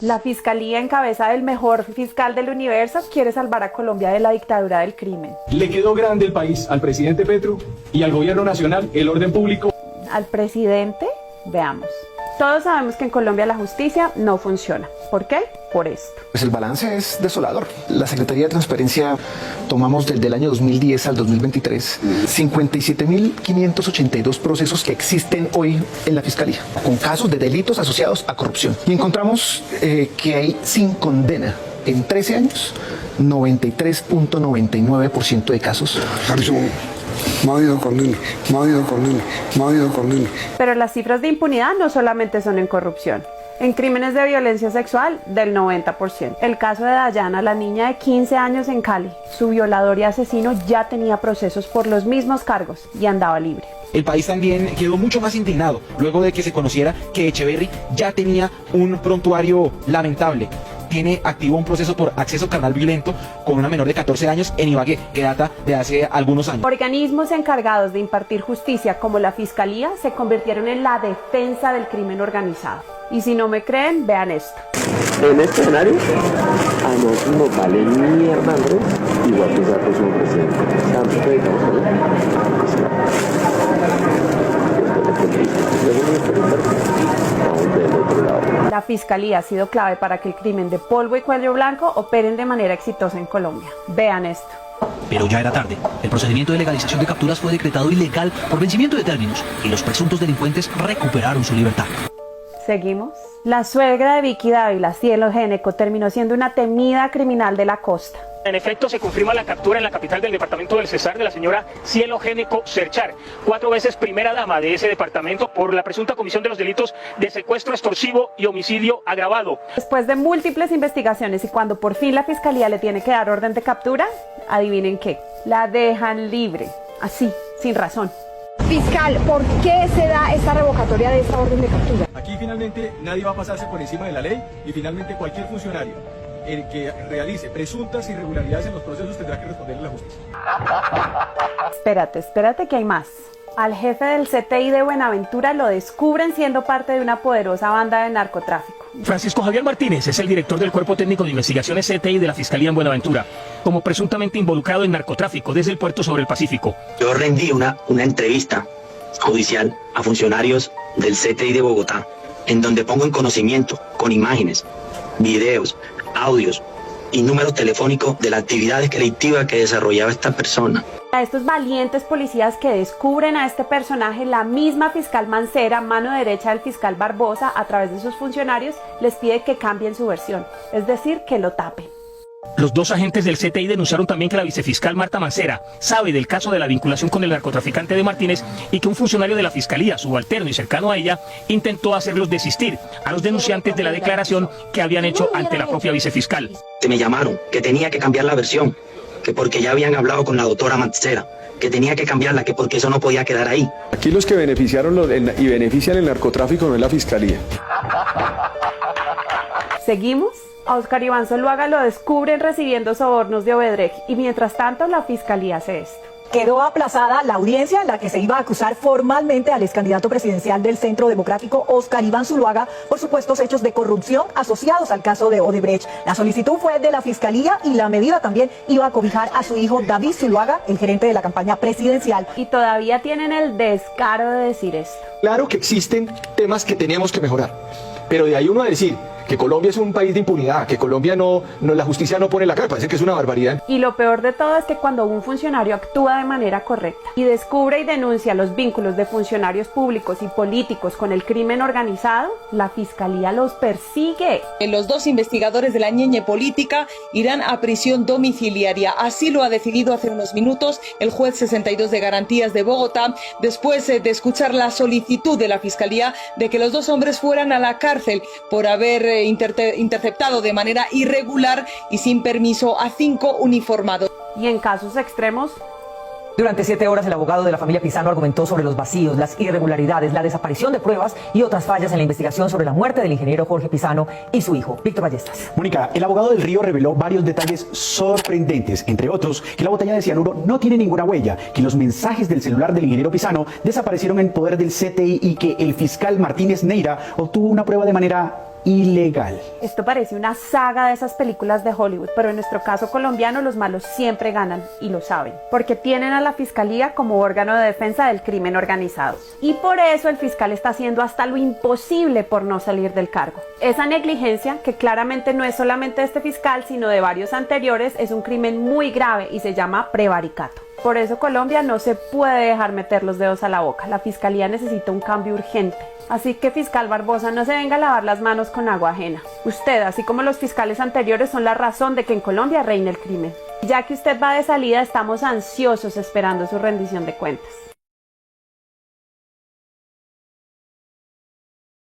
La fiscalía en cabeza del mejor fiscal del universo quiere salvar a Colombia de la dictadura del crimen. Le quedó grande el país al presidente Petro y al gobierno nacional el orden público. ¿Al presidente? Veamos. Todos sabemos que en Colombia la justicia no funciona. ¿Por qué? Por esto. Pues el balance es desolador. La Secretaría de Transparencia tomamos desde el año 2010 al 2023 57.582 procesos que existen hoy en la Fiscalía, con casos de delitos asociados a corrupción. Y encontramos que hay sin condena en 13 años 93.99% de casos. No ha habido condena, no ha habido condena, no ha habido condena. Pero las cifras de impunidad no solamente son en corrupción. En crímenes de violencia sexual, del 90%. El caso de Dayana, la niña de 15 años en Cali. Su violador y asesino ya tenía procesos por los mismos cargos y andaba libre. El país también quedó mucho más indignado luego de que se conociera que Echeverry ya tenía un prontuario lamentable. Tiene activo un proceso por acceso carnal violento con una menor de 14 años en Ibagué, que data de hace algunos años. Organismos encargados de impartir justicia, como la Fiscalía, se convirtieron en la defensa del crimen organizado. Y si no me creen, vean esto. En este escenario, a nosotros nos vale mierda, Andrés, igual que esa persona presidente. La Fiscalía ha sido clave para que el crimen de polvo y cuello blanco operen de manera exitosa en Colombia. Vean esto. Pero ya era tarde. El procedimiento de legalización de capturas fue decretado ilegal por vencimiento de términos y los presuntos delincuentes recuperaron su libertad. ¿Seguimos? La suegra de Vicky Dávila, Cielo Géneco, terminó siendo una temida criminal de la costa. En efecto, se confirma la captura en la capital del departamento del Cesar de la señora Cielo Géneco Cerchar, 4 veces primera dama de ese departamento, por la presunta comisión de los delitos de secuestro extorsivo y homicidio agravado. Después de múltiples investigaciones y cuando por fin la Fiscalía le tiene que dar orden de captura, adivinen qué, la dejan libre, así, sin razón. Fiscal, ¿por qué se da esta revocatoria de esta orden de captura? Aquí finalmente nadie va a pasarse por encima de la ley y finalmente cualquier funcionario el que realice presuntas irregularidades en los procesos tendrá que responderle a la justicia. Espérate que hay más. Al jefe del CTI de Buenaventura lo descubren siendo parte de una poderosa banda de narcotráfico. Francisco Javier Martínez es el director del Cuerpo Técnico de Investigaciones CTI de la Fiscalía en Buenaventura, como presuntamente involucrado en narcotráfico desde el puerto sobre el Pacífico. Yo rendí una entrevista judicial a funcionarios del CTI de Bogotá, en donde pongo en conocimiento, con imágenes, videos, audios y números telefónicos de las actividades delictivas que desarrollaba esta persona. A estos valientes policías que descubren a este personaje, la misma fiscal Mancera, mano derecha del fiscal Barbosa, a través de sus funcionarios, les pide que cambien su versión, es decir, que lo tapen. Los dos agentes del CTI denunciaron también que la vicefiscal Marta Mancera sabe del caso de la vinculación con el narcotraficante de Martínez y que un funcionario de la Fiscalía, subalterno y cercano a ella, intentó hacerlos desistir a los denunciantes de la declaración que habían hecho ante la propia vicefiscal. Que me llamaron, que tenía que cambiar la versión, que porque ya habían hablado con la doctora Mancera, que tenía que cambiarla, que porque eso no podía quedar ahí. Aquí los que beneficiaron y benefician el narcotráfico no es la Fiscalía. ¿Seguimos? A Oscar Iván Zuluaga lo descubren recibiendo sobornos de Odebrecht y mientras tanto la Fiscalía hace esto. Quedó aplazada la audiencia en la que se iba a acusar formalmente al excandidato presidencial del Centro Democrático, Oscar Iván Zuluaga, por supuestos hechos de corrupción asociados al caso de Odebrecht. La solicitud fue de la Fiscalía y la medida también iba a cobijar a su hijo David Zuluaga, el gerente de la campaña presidencial. Y todavía tienen el descaro de decir esto. Claro que existen temas que tenemos que mejorar, pero de ahí uno a decir que Colombia es un país de impunidad, que Colombia la justicia no pone la cara, parece que es una barbaridad. Y lo peor de todo es que cuando un funcionario actúa de manera correcta y descubre y denuncia los vínculos de funcionarios públicos y políticos con el crimen organizado, la Fiscalía los persigue. Los dos investigadores de la ñeñe política irán a prisión domiciliaria. Así lo ha decidido hace unos minutos el juez 62 de Garantías de Bogotá, después de escuchar la solicitud de la Fiscalía de que los dos hombres fueran a la cárcel por haber interceptado de manera irregular y sin permiso a 5 uniformados. Y en casos extremos, Durante 7 horas el abogado de la familia Pizano argumentó sobre los vacíos, las irregularidades, la desaparición de pruebas y otras fallas en la investigación sobre la muerte del ingeniero Jorge Pizano y su hijo, Víctor Ballestas. Mónica, el abogado del Río reveló varios detalles sorprendentes, entre otros, que la botella de cianuro no tiene ninguna huella, que los mensajes del celular del ingeniero Pizano desaparecieron en poder del CTI y que el fiscal Martínez Neira obtuvo una prueba de manera ilegal. Esto parece una saga de esas películas de Hollywood, pero en nuestro caso colombiano los malos siempre ganan y lo saben, porque tienen a la Fiscalía como órgano de defensa del crimen organizado. Y por eso el fiscal está haciendo hasta lo imposible por no salir del cargo. Esa negligencia, que claramente no es solamente de este fiscal, sino de varios anteriores, es un crimen muy grave y se llama prevaricato. Por eso Colombia no se puede dejar meter los dedos a la boca. La Fiscalía necesita un cambio urgente. Así que, fiscal Barbosa, no se venga a lavar las manos con agua ajena. Usted, así como los fiscales anteriores, son la razón de que en Colombia reine el crimen. Ya que usted va de salida, estamos ansiosos esperando su rendición de cuentas.